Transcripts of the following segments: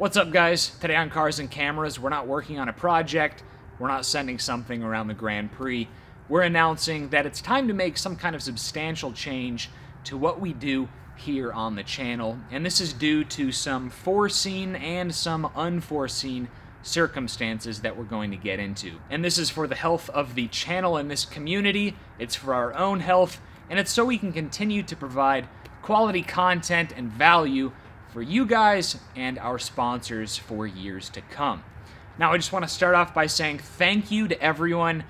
What's up, guys? Today on Cars and Cameras, we're not working on a project, we're not sending something around the Grand Prix. We're announcing that it's time to make some kind of substantial change to what we do here on the channel, and this is due to some foreseen and some unforeseen circumstances that we're going to get into. And this is for the health of the channel and this community, it's for our own health, and it's so we can continue to provide quality content and value for you guys and our sponsors for years to come. Now, I just want to start off by saying thank you to everyone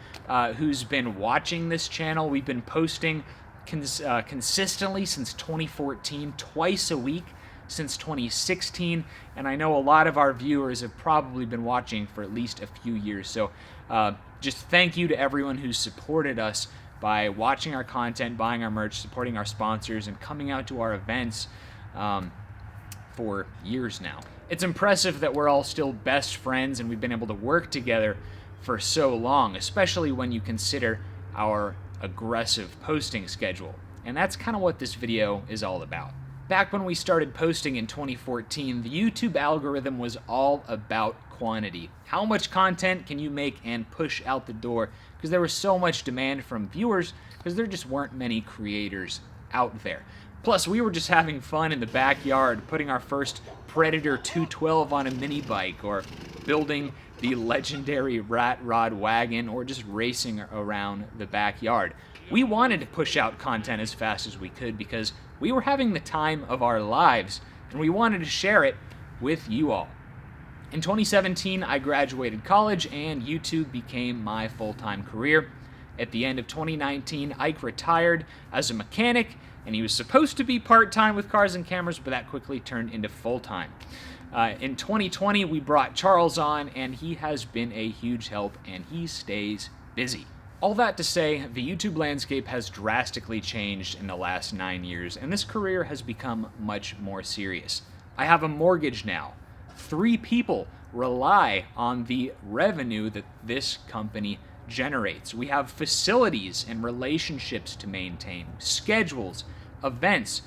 who's been watching this channel. We've been posting consistently since 2014, twice a week since 2016, and I know a lot of our viewers have probably been watching for at least a few years. So just thank you to everyone who's supported us by watching our content, buying our merch, supporting our sponsors, and coming out to our events for years now. It's impressive that we're all still best friends and we've been able to work together for so long, especially when you consider our aggressive posting schedule. And that's kind of what this video is all about. Back when we started posting in 2014, the YouTube algorithm was all about quantity. How much content can you make and push out the door? Because there was so much demand from viewers because there just weren't many creators out there. Plus, we were just having fun in the backyard, putting our first Predator 212 on a mini bike, or building the legendary Rat Rod wagon, or just racing around the backyard. We wanted to push out content as fast as we could because we were having the time of our lives, and we wanted to share it with you all. In 2017, I graduated college, and YouTube became my full-time career. At the end of 2019, Ike retired as a mechanic, and he was supposed to be part-time with Cars and Cameras, but that quickly turned into full-time. In 2020, we brought Charles on, and he has been a huge help, and he stays busy. All that to say, the YouTube landscape has drastically changed in the last 9 years, and this career has become much more serious. I have a mortgage now. 3 people rely on the revenue that this company generates. We have facilities and relationships to maintain, schedules, events,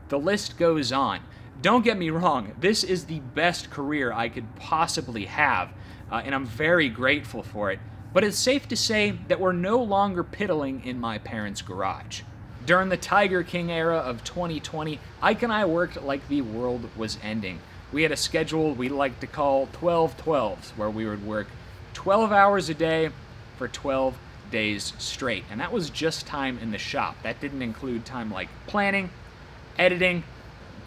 the list goes on. Don't get me wrong, this is the best career I could possibly have, and I'm very grateful for it, but it's safe to say that we're no longer piddling in my parents' garage. During the Tiger King era of 2020, Ike and I worked like the world was ending. We had a schedule we like to call 12/12s, where we would work 12 hours a day for 12 days straight, and that was just time in the shop. That didn't include time like planning, editing,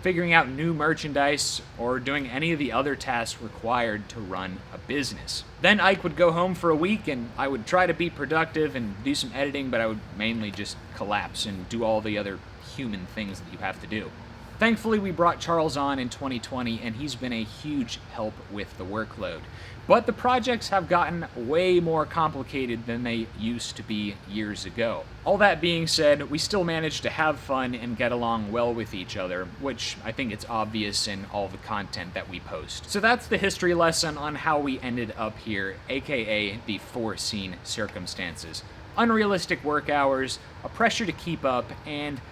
figuring out new merchandise, or doing any of the other tasks required to run a business. Then Ike would go home for a week, and I would try to be productive and do some editing, but I would mainly just collapse and do all the other human things that you have to do. Thankfully, we brought Charles on in 2020, and he's been a huge help with the workload. But the projects have gotten way more complicated than they used to be years ago. All that being said, we still manage to have fun and get along well with each other, which I think it's obvious in all the content that we post. So that's the history lesson on how we ended up here, aka the foreseen circumstances. Unrealistic work hours, a pressure to keep up, and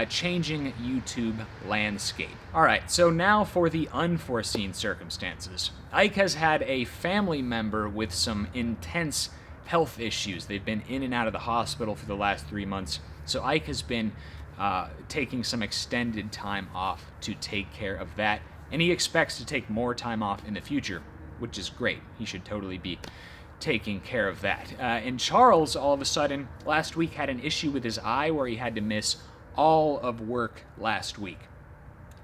changing YouTube landscape. Alright, so now for the unforeseen circumstances. Ike has had a family member with some intense health issues. They've been in and out of the hospital for the last 3 months, so Ike has been taking some extended time off to take care of that, and he expects to take more time off in the future, which is great. He should totally be taking care of that. And Charles, all of a sudden, last week had an issue with his eye where he had to miss all of work last week.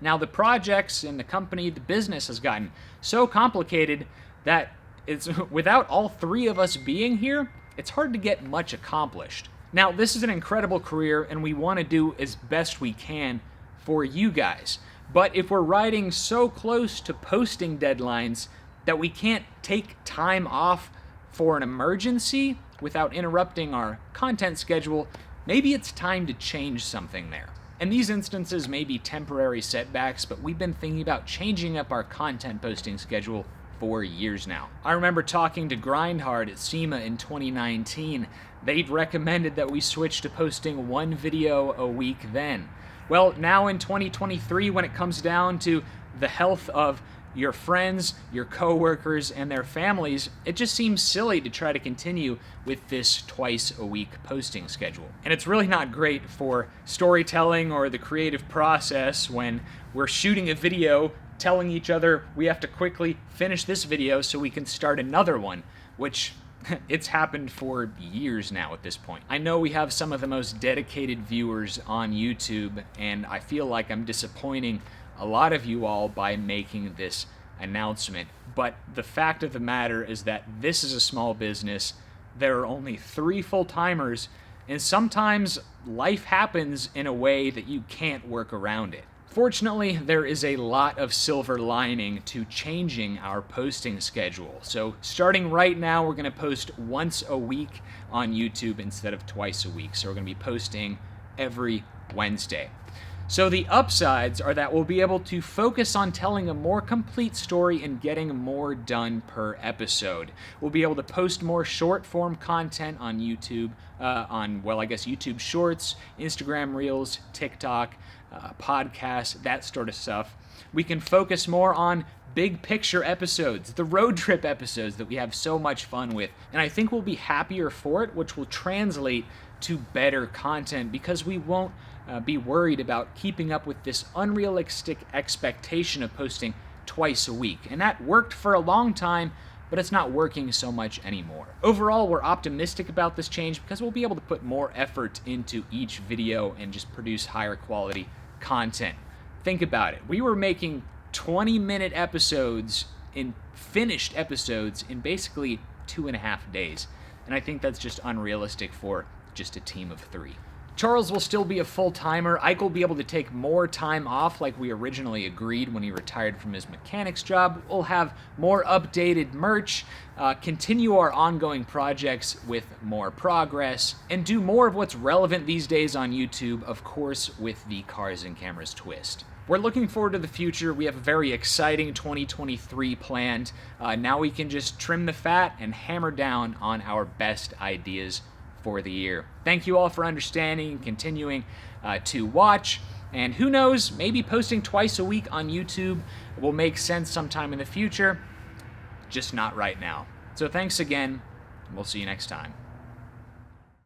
Now, the projects in the company, the business has gotten so complicated that it's without all 3 of us being here, it's hard to get much accomplished. Now, this is an incredible career, and we want to do as best we can for you guys. But if we're riding so close to posting deadlines that we can't take time off for an emergency without interrupting our content schedule, maybe it's time to change something there. And these instances may be temporary setbacks, but we've been thinking about changing up our content posting schedule for years now. I remember talking to Grindhard at SEMA in 2019. They'd recommended that we switch to posting 1 video a week then. Well, now in 2023, when it comes down to the health of your friends, your coworkers, and their families, it just seems silly to try to continue with this twice-a-week posting schedule. And it's really not great for storytelling or the creative process when we're shooting a video telling each other we have to quickly finish this video so we can start another one, which it's happened for years now at this point. I know we have some of the most dedicated viewers on YouTube, and I feel like I'm disappointing a lot of you all by making this announcement. But the fact of the matter is that this is a small business. There are only 3 full-timers, and sometimes life happens in a way that you can't work around it. Fortunately, there is a lot of silver lining to changing our posting schedule. So starting right now, we're going to post once a week on YouTube instead of twice a week. So we're going to be posting every Wednesday. So the upsides are that we'll be able to focus on telling a more complete story and getting more done per episode. We'll be able to post more short-form content on YouTube, YouTube Shorts, Instagram Reels, TikTok, podcasts, that sort of stuff. We can focus more on big picture episodes, the road trip episodes that we have so much fun with. And I think we'll be happier for it, which will translate to better content because we won't be worried about keeping up with this unrealistic expectation of posting twice a week. And that worked for a long time, but it's not working so much anymore. Overall, we're optimistic about this change because we'll be able to put more effort into each video and just produce higher quality content. Think about it. We were making 20-minute episodes, finished episodes, in basically 2.5 days. And I think that's just unrealistic for just a team of 3. Charles will still be a full-timer. Ike will be able to take more time off like we originally agreed when he retired from his mechanics job. We'll have more updated merch, continue our ongoing projects with more progress, and do more of what's relevant these days on YouTube, of course, with the Cars and Cameras twist. We're looking forward to the future. We have a very exciting 2023 planned. Now we can just trim the fat and hammer down on our best ideas for the year. Thank you all for understanding and continuing to watch. And who knows, maybe posting twice a week on YouTube will make sense sometime in the future, just not right now. So thanks again, and we'll see you next time.